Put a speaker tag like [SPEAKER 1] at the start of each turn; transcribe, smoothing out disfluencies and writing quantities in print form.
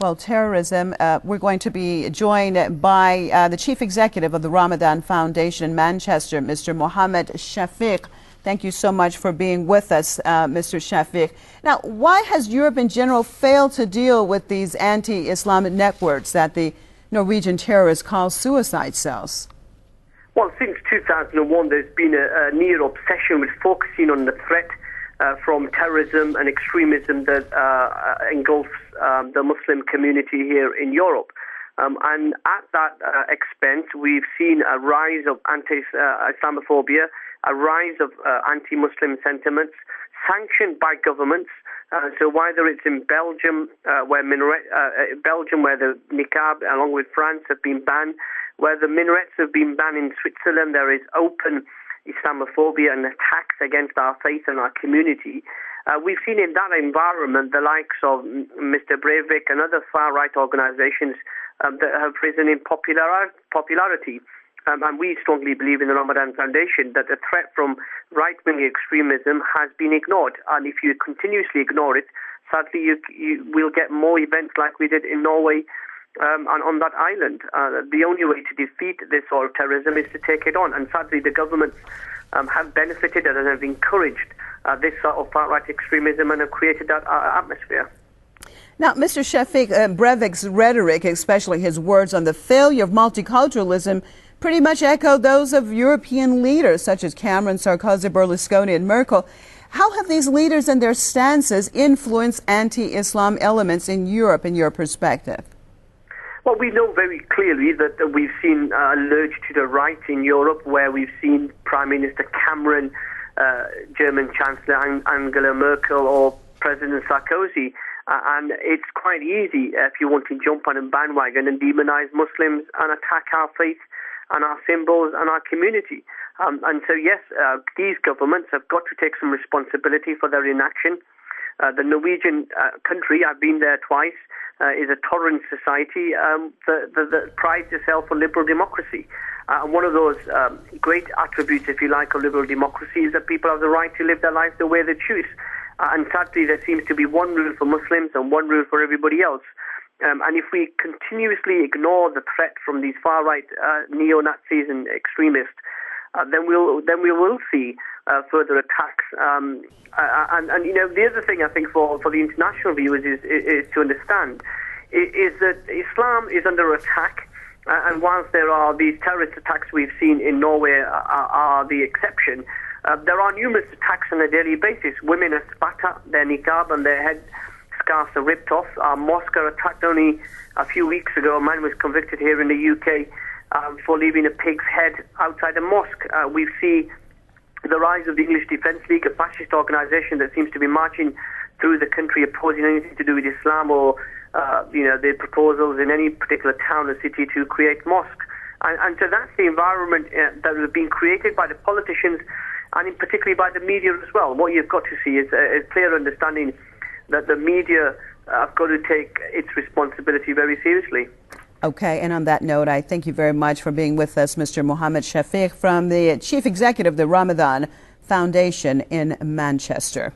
[SPEAKER 1] well, terrorism. We're going to be joined by the Chief Executive of the Ramadhan Foundation in Manchester, Mr. Mohammed Shafiq. Thank you so much for being with us, Mr. Shafiq. Now, why has Europe in general failed to deal with these anti-Islamic networks that the Norwegian terrorists call suicide cells?
[SPEAKER 2] Well, since 2001, there's been a near obsession with focusing on the threat from terrorism and extremism that engulfs the Muslim community here in Europe. And at that expense, we've seen a rise of anti-Islamophobia, a rise of anti-Muslim sentiments sanctioned by governments. So whether it's in Belgium, where the niqab, along with France, have been banned, where the minarets have been banned in Switzerland, there is open Islamophobia and attacks against our faith and our community. We've seen in that environment the likes of Mr. Breivik and other far-right organizations that have risen in popularity. And we strongly believe in the Ramadhan Foundation that the threat from right-wing extremism has been ignored. And if you continuously ignore it, sadly you will get more events like we did in Norway and on that island. The only way to defeat this sort of terrorism is to take it on. And sadly, the governments have benefited and have encouraged this sort of far-right extremism and have created that atmosphere.
[SPEAKER 1] Now, Mr. Shafiq, Breivik's rhetoric, especially his words on the failure of multiculturalism, pretty much echo those of European leaders such as Cameron, Sarkozy, Berlusconi and Merkel. How have these leaders and their stances influenced anti-Islam elements in Europe, in your perspective?
[SPEAKER 2] Well, we know very clearly that we've seen a lurch to the right in Europe, where we've seen Prime Minister Cameron, German Chancellor Angela Merkel or President Sarkozy. And it's quite easy if you want to jump on a bandwagon and demonize Muslims and attack our faith and our symbols and our community. And so, yes, these governments have got to take some responsibility for their inaction. The Norwegian country, I've been there twice, is a tolerant society that prides itself on liberal democracy. And one of those great attributes, if you like, of liberal democracy is that people have the right to live their life the way they choose. And sadly, there seems to be one rule for Muslims and one rule for everybody else. And if we continuously ignore the threat from these far-right neo-Nazis and extremists, then we will see further attacks. And you know, the other thing I think for the international viewers is to understand is that Islam is under attack. And whilst there are these terrorist attacks we've seen in Norway are the exception, there are numerous attacks on a daily basis. Women are spat at, their niqab and their head scarves are ripped off. Our mosque are attacked. Only a few weeks ago, a man was convicted here in the UK for leaving a pig's head outside a mosque. We see the rise of the English Defence League, a fascist organisation that seems to be marching through the country opposing anything to do with Islam or the proposals in any particular town or city to create mosques. And so that's the environment that has been created by the politicians and in particularly by the media as well. What you've got to see is a clear understanding that the media have got to take its responsibility very seriously.
[SPEAKER 1] Okay, and on that note, I thank you very much for being with us, Mr. Mohammed Shafiq, from the Chief Executive of the Ramadhan Foundation in Manchester.